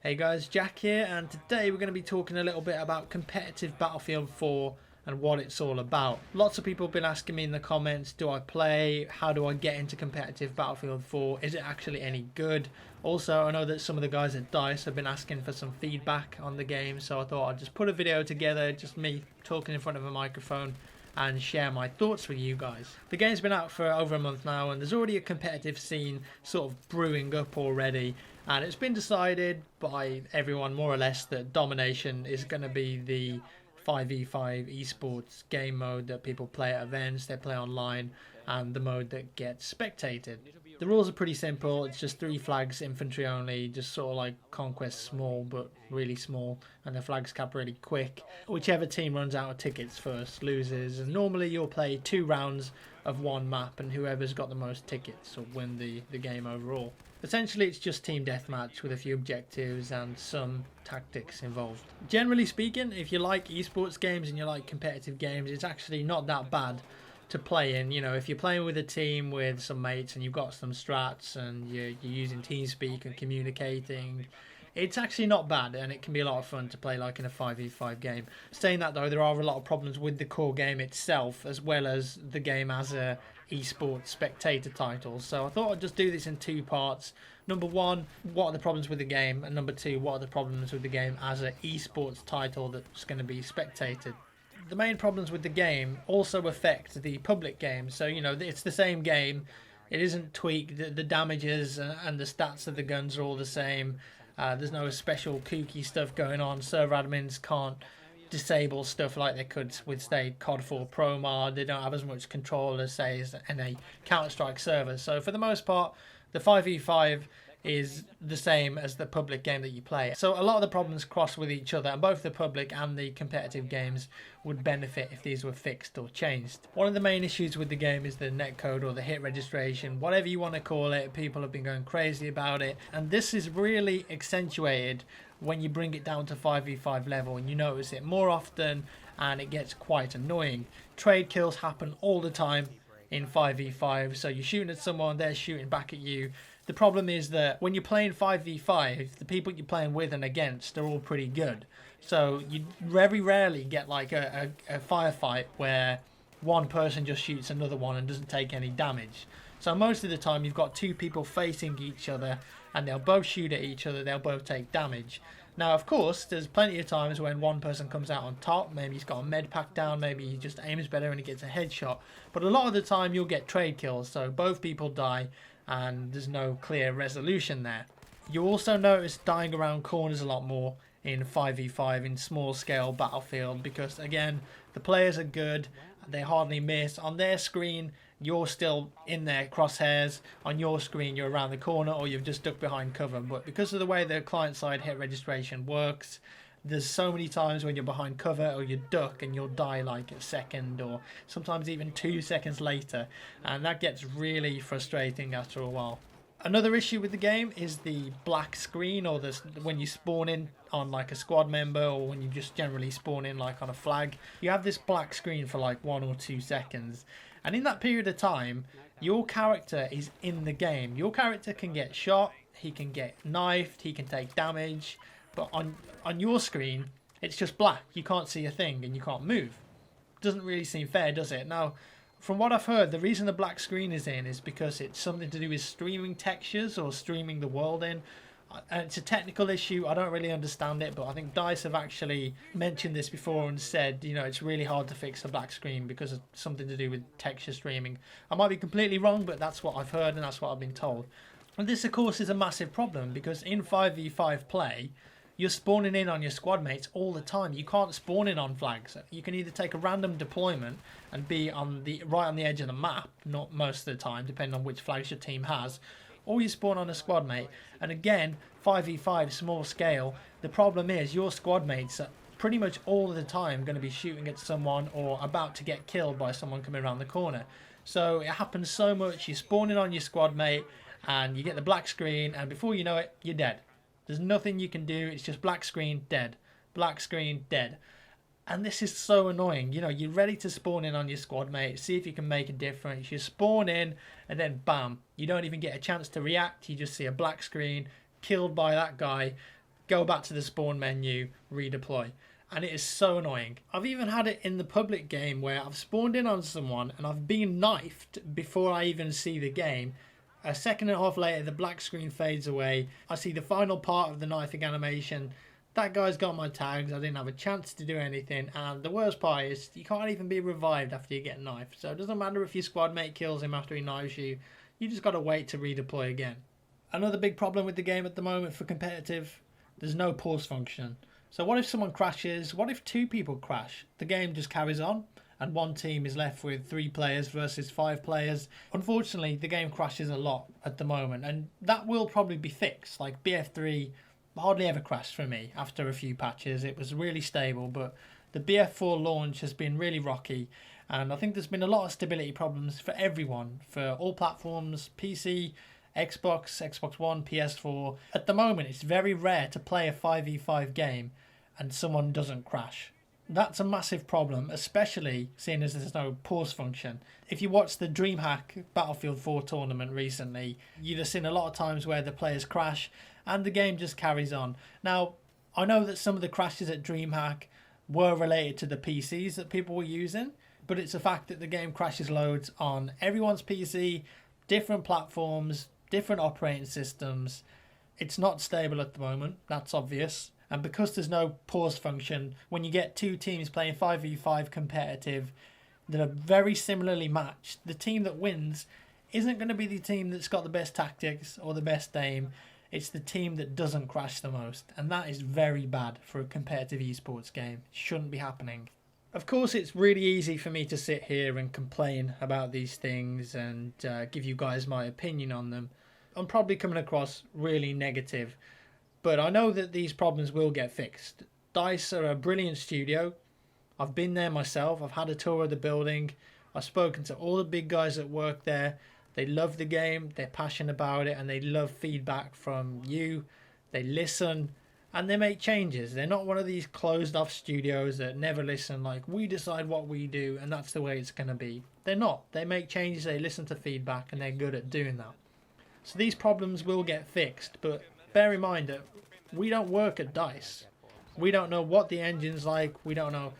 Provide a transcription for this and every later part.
Hey guys, Jack here, and today we're going to be talking a little bit about competitive Battlefield 4 and what it's all about. Lots of people have been asking me in the comments, do I play? How do I get into competitive Battlefield 4? Is it actually any good? Also, I know that some of the guys at DICE have been asking for some feedback on the game, so I thought I'd just put a video together, just me talking in front of a microphone and share my thoughts with you guys. The game's been out for over a month now, and there's already a competitive scene sort of brewing up already, and it's been decided by everyone more or less that domination is going to be the 5v5 eSports game mode that people play at events, they play online, and the mode that gets spectated. The rules are pretty simple. It's just 3 flags, infantry only, just sort of like Conquest small, but really small, and the flags cap really quick. Whichever team runs out of tickets first loses, and normally you'll play 2 rounds of one map, and whoever's got the most tickets will win the game overall. Essentially, it's just team deathmatch with a few objectives and some tactics involved. Generally speaking, if you like esports games and you like competitive games, it's actually not that bad to play in. You know, if you're playing with a team with some mates and you've got some strats and you're using TeamSpeak and communicating, it's actually not bad, and it can be a lot of fun to play like in a 5v5 game. Saying that though, there are a lot of problems with the core game itself, as well as the game as a esports spectator title. So I thought I'd just do this in 2 parts. Number 1, what are the problems with the game? And number 2, what are the problems with the game as an esports title that's going to be spectated? The main problems with the game also affect the public game. So, you know, it's the same game. It isn't tweaked. The damages and the stats of the guns are all the same. There's no special kooky stuff going on. Server admins can't disable stuff like they could with, say, COD 4 Pro Mod. They don't have as much control as, say, in a Counter-Strike server. So for the most part, the 5v5 is the same as the public game that you play. So a lot of the problems cross with each other, and both the public and the competitive games would benefit if these were fixed or changed. One of the main issues with the game is the netcode or the hit registration, whatever you want to call it. People have been going crazy about it, and this is really accentuated when you bring it down to 5v5 level, and you notice it more often, and it gets quite annoying. Trade kills happen all the time in 5v5, so you're shooting at someone, they're shooting back at you. The problem is that when you're playing 5v5, the people you're playing with and against are all pretty good. So you very rarely get like a firefight where one person just shoots another one and doesn't take any damage. So most of the time you've got 2 people facing each other, and they'll both shoot at each other, they'll both take damage. Now, of course, there's plenty of times when one person comes out on top. Maybe he's got a med pack down, maybe he just aims better and he gets a headshot. But a lot of the time you'll get trade kills, so both people die and there's no clear resolution there. You also notice dying around corners a lot more in 5v5 in small scale Battlefield, because again, the players are good, they hardly miss. On their screen you're still in their crosshairs, on your screen you're around the corner or you've just ducked behind cover. But because of the way the client side hit registration works, there's so many times when you're behind cover or you duck and you'll die like a second or sometimes even 2 seconds later, and that gets really frustrating after a while. Another issue with the game is the black screen, or when you spawn in on like a squad member, or when you just generally spawn in like on a flag, you have this black screen for like 1 or 2 seconds, and in that period of time your character is in the game. Your character can get shot, he can get knifed, he can take damage, but on your screen it's just black. You can't see a thing and you can't move. Doesn't really seem fair, does it? Now, from what I've heard, the reason the black screen is in is because it's something to do with streaming textures or streaming the world in. And it's a technical issue. I don't really understand it, but I think DICE have actually mentioned this before and said, you know, it's really hard to fix the black screen because of something to do with texture streaming. I might be completely wrong, but that's what I've heard and that's what I've been told. And this, of course, is a massive problem because in 5v5 play, you're spawning in on your squad mates all the time. You can't spawn in on flags. You can either take a random deployment and be right on the edge of the map, not most of the time, depending on which flags your team has, or you spawn on a squad mate. And again, 5v5 small scale, the problem is your squad mates are pretty much all of the time going to be shooting at someone or about to get killed by someone coming around the corner. So it happens so much. You spawn in on your squad mate and you get the black screen, and before you know it, you're dead. There's nothing you can do. It's just black screen, dead. Black screen, dead. And this is so annoying. You know, you're ready to spawn in on your squad mate, see if you can make a difference. You spawn in and then bam, you don't even get a chance to react. You just see a black screen, killed by that guy. go back to the spawn menu, redeploy. And it is so annoying. I've even had it in the public game where I've spawned in on someone and I've been knifed before I even see the game. A second and a half later, the black screen fades away. I see the final part of the knifing animation. That guy's got my tags. I didn't have a chance to do anything. And the worst part is you can't even be revived after you get knifed. So it doesn't matter if your squad mate kills him after he knives you. You just got to wait to redeploy again. Another big problem with the game at the moment for competitive, there's no pause function. So what if someone crashes? What if 2 people crash? The game just carries on and one team is left with 3 players versus 5 players. Unfortunately, the game crashes a lot at the moment, and that will probably be fixed. Like BF3 hardly ever crashed for me after a few patches. It was really stable, but the BF4 launch has been really rocky, and I think there's been a lot of stability problems for everyone, for all platforms, PC, Xbox, Xbox One, PS4. At the moment, it's very rare to play a 5v5 game and someone doesn't crash. That's a massive problem, especially seeing as there's no pause function. If you watched the DreamHack Battlefield 4 tournament recently, you'd have seen a lot of times where the players crash and the game just carries on. Now, I know that some of the crashes at DreamHack were related to the PCs that people were using, but it's a fact that the game crashes loads on everyone's PC, different platforms, different operating systems. It's not stable at the moment, that's obvious. And because there's no pause function, when you get 2 teams playing 5v5 competitive that are very similarly matched, the team that wins isn't going to be the team that's got the best tactics or the best aim. It's the team that doesn't crash the most. And that is very bad for a competitive esports game. It shouldn't be happening. Of course, it's really easy for me to sit here and complain about these things and give you guys my opinion on them. I'm probably coming across really negative, but I know that these problems will get fixed. DICE are a brilliant studio. I've been there myself. I've had a tour of the building. I've spoken to all the big guys that work there. They love the game, they're passionate about it, and they love feedback from you. They listen and they make changes. They're not one of these closed off studios that never listen, like we decide what we do and that's the way it's going to be. They're not. They make changes, they listen to feedback, and they're good at doing that. So these problems will get fixed, but bear in mind that we don't work at DICE. We don't know what the engine's like. We don't know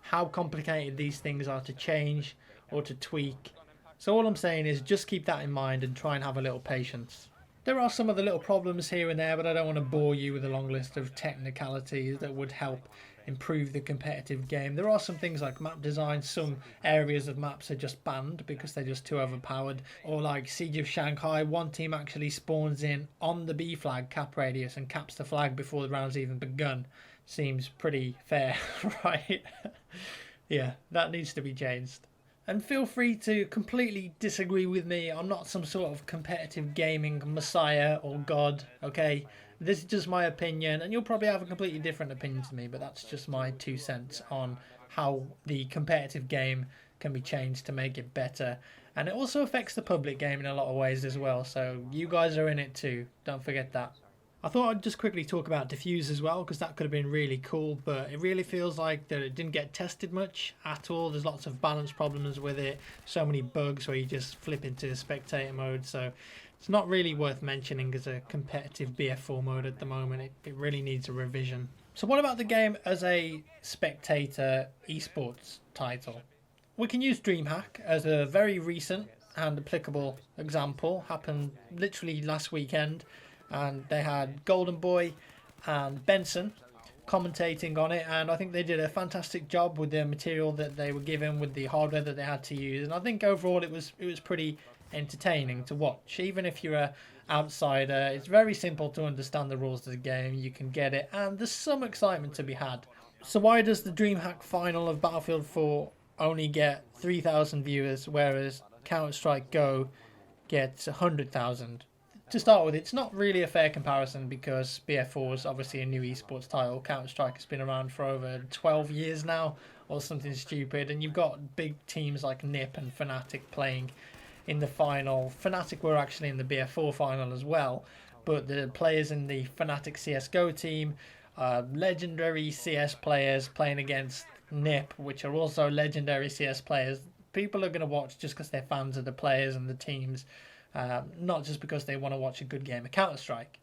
how complicated these things are to change or to tweak. So all I'm saying is just keep that in mind and try and have a little patience. There are some of the little problems here and there, but I don't want to bore you with a long list of technicalities that would help improve the competitive game. There are some things like map design. Some areas of maps are just banned because they're just too overpowered. Or like Siege of Shanghai, one team actually spawns in on the B flag cap radius and caps the flag before the round's even begun. Seems pretty fair, right? Yeah, that needs to be changed. And feel free to completely disagree with me. I'm not some sort of competitive gaming messiah or god, okay? This is just my opinion, and you'll probably have a completely different opinion to me, but that's just my 2 cents on how the competitive game can be changed to make it better. And it also affects the public game in a lot of ways as well, so you guys are in it too. Don't forget that. I thought I'd just quickly talk about Diffuse as well, because that could have been really cool, but it really feels like that it didn't get tested much at all. There's lots of balance problems with it, so many bugs where you just flip into spectator mode, so it's not really worth mentioning as a competitive BF4 mode at the moment. It really needs a revision. So what about the game as a spectator eSports title? We can use DreamHack as a very recent and applicable example. Happened literally last weekend. And they had Golden Boy and Benson commentating on it, and I think they did a fantastic job with the material that they were given, with the hardware that they had to use. And I think overall it was pretty entertaining to watch. Even if you're a outsider, it's very simple to understand the rules of the game. You can get it, and there's some excitement to be had. So why does the DreamHack final of Battlefield 4 only get 3,000 viewers, whereas Counter-Strike Go gets 100,000? To start with, it's not really a fair comparison because BF4 is obviously a new esports title. Counter-Strike has been around for over 12 years now, or something stupid, and you've got big teams like NiP and Fnatic playing in the final. Fnatic were actually in the BF4 final as well, but the players in the Fnatic CSGO team are legendary CS players playing against NiP, which are also legendary CS players. People are going to watch just because they're fans of the players and the teams. Not just because they want to watch a good game of Counter-Strike.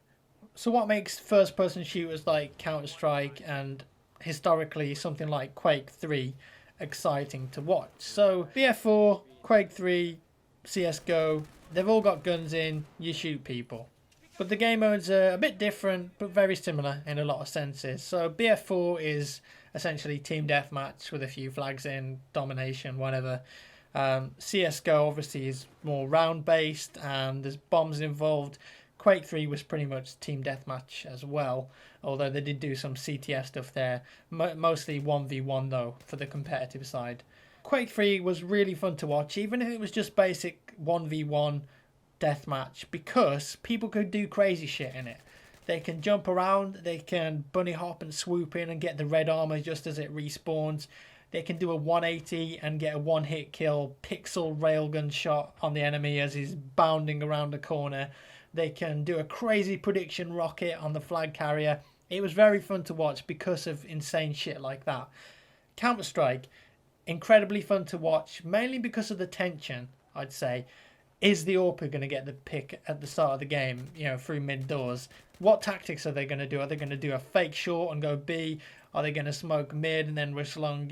So what makes first-person shooters like Counter-Strike and historically something like Quake 3 exciting to watch? So BF4, Quake 3, CSGO, they've all got guns in, you shoot people. But the game modes are a bit different, but very similar in a lot of senses. So BF4 is essentially team deathmatch with a few flags in, domination, whatever. CSGO obviously is more round based and there's bombs involved. Quake 3 was pretty much team deathmatch as well, although they did do some CTF stuff there. Mostly 1v1 though for the competitive side. Quake 3 was really fun to watch, even if it was just basic 1v1 deathmatch, because people could do crazy shit in it. They can jump around, they can bunny hop and swoop in and get the red armor just as it respawns. They can do a 180 and get a one-hit kill, pixel railgun shot on the enemy as he's bounding around the corner. They can do a crazy prediction rocket on the flag carrier. It was very fun to watch because of insane shit like that. Counter-Strike, incredibly fun to watch, mainly because of the tension, I'd say. Is the AWPer going to get the pick at the start of the game, through mid-doors? What tactics are they going to do? Are they going to do a fake short and go B? Are they going to smoke mid and then rush long?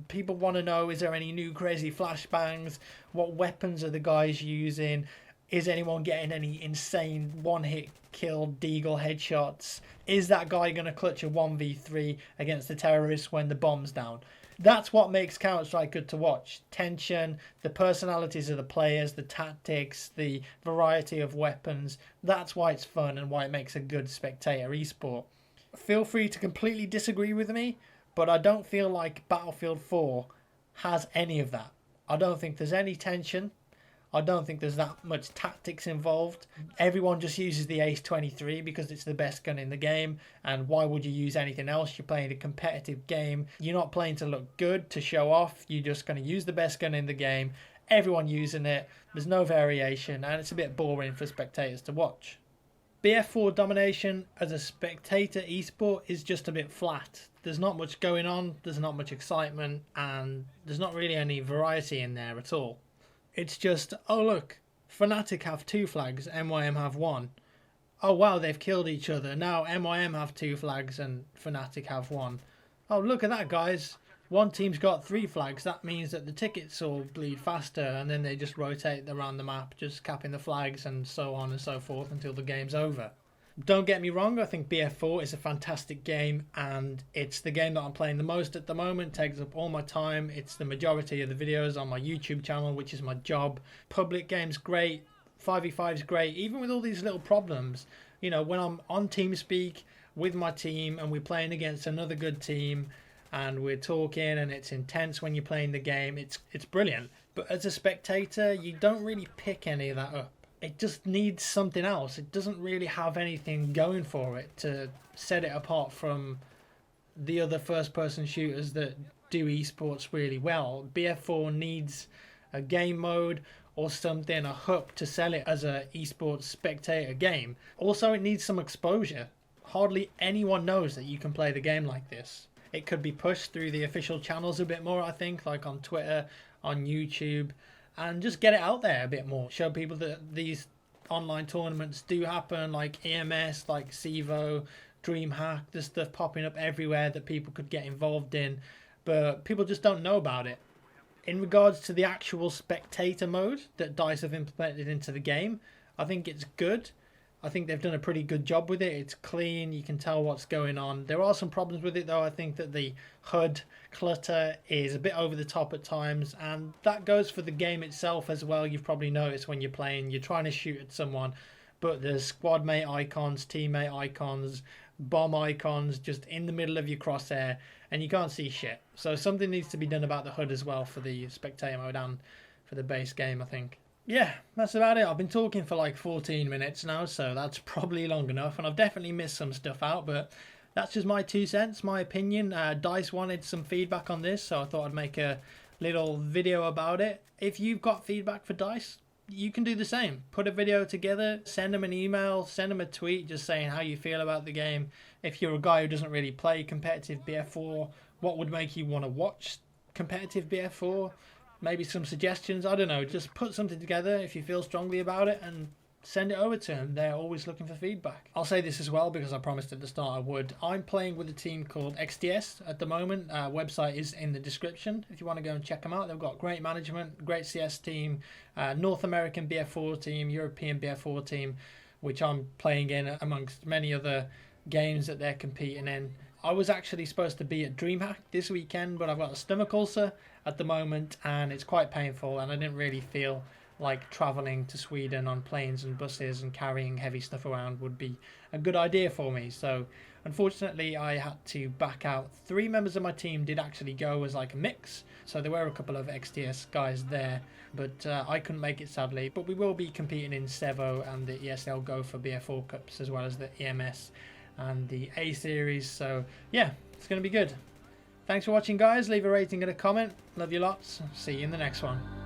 People want to know, is there any new crazy flashbangs? What weapons are the guys using? Is anyone getting any insane one-hit kill deagle headshots? Is that guy going to clutch a 1v3 against the terrorists when the bomb's down? That's what makes Counter-Strike good to watch. Tension, the personalities of the players, the tactics, the variety of weapons. That's why it's fun and why it makes a good spectator esport. Feel free to completely disagree with me, but I don't feel like Battlefield 4 has any of that. I don't think there's any tension. I don't think there's that much tactics involved. Everyone just uses the Ace 23 because it's the best gun in the game. And why would you use anything else? You're playing a competitive game. You're not playing to look good, to show off. You're just going to use the best gun in the game. Everyone using it. There's no variation. And it's a bit boring for spectators to watch. BF4 domination as a spectator esport is just a bit flat. There's not much going on. There's not much excitement. And there's not really any variety in there at all. It's just, oh look, Fnatic have 2 flags, MYM have 1. Oh wow, they've killed each other. Now MYM have 2 flags and Fnatic have 1. Oh, look at that, guys. One team's got 3 flags. That means that the tickets all bleed faster, and then they just rotate around the map, just capping the flags and so on and so forth until the game's over. Don't get me wrong, I think BF4 is a fantastic game, and it's the game that I'm playing the most at the moment. It takes up all my time. It's the majority of the videos on my YouTube channel, which is my job. Public game's great. 5v5 is great, even with all these little problems. When I'm on TeamSpeak with my team and we're playing against another good team and we're talking and it's intense when you're playing the game, it's brilliant. But as a spectator, you don't really pick any of that up. It just needs something else. It doesn't really have anything going for it to set it apart from the other first-person shooters that do esports really well. BF4 needs a game mode or something, a hook to sell it as a esports spectator game. Also, it needs some exposure. Hardly anyone knows that you can play the game like this. It could be pushed through the official channels a bit more, I think, like on Twitter, on YouTube, and just get it out there a bit more. Show people that these online tournaments do happen, like EMS, like Sevo, DreamHack. There's stuff popping up everywhere that people could get involved in, but people just don't know about it. In regards to the actual spectator mode that DICE have implemented into the game, I think it's good. I think they've done a pretty good job with it. It's clean, you can tell what's going on. There are some problems with it though. I think that the HUD clutter is a bit over the top at times, and that goes for the game itself as well. You've probably noticed when you're playing, you're trying to shoot at someone, but there's squad mate icons, teammate icons, bomb icons just in the middle of your crosshair, and you can't see shit. So something needs to be done about the HUD as well for the spectator mode and for the base game, I think. Yeah, that's about it. I've been talking for like 14 minutes now, so that's probably long enough, and I've definitely missed some stuff out, but that's just my 2 cents, my opinion. DICE wanted some feedback on this, so I thought I'd make a little video about it. If you've got feedback for DICE, you can do the same. Put a video together, send them an email, send them a tweet just saying how you feel about the game. If you're a guy who doesn't really play competitive BF4, what would make you want to watch competitive BF4? Maybe some suggestions, I don't know. Just put something together if you feel strongly about it and send it over to them. They're always looking for feedback. I'll say this as well because I promised at the start I would. I'm playing with a team called XTS at the moment. Website is in the description if you want to go and check them out. They've got great management, great CS team, North American BF4 team, European BF4 team, which I'm playing in amongst many other games that they're competing in. I was actually supposed to be at DreamHack this weekend, but I've got a stomach ulcer at the moment and it's quite painful, and I didn't really feel like traveling to Sweden on planes and buses and carrying heavy stuff around would be a good idea for me. So unfortunately I had to back out. 3 members of my team did actually go as like a mix, so there were a couple of XTS guys there, but I couldn't make it sadly. But we will be competing in Sevo and the ESL Go for BF4 Cups, as well as the EMS and the A series. So yeah, it's going to be good. Thanks for watching, guys. Leave a rating and a comment. Love you lots. See you in the next one.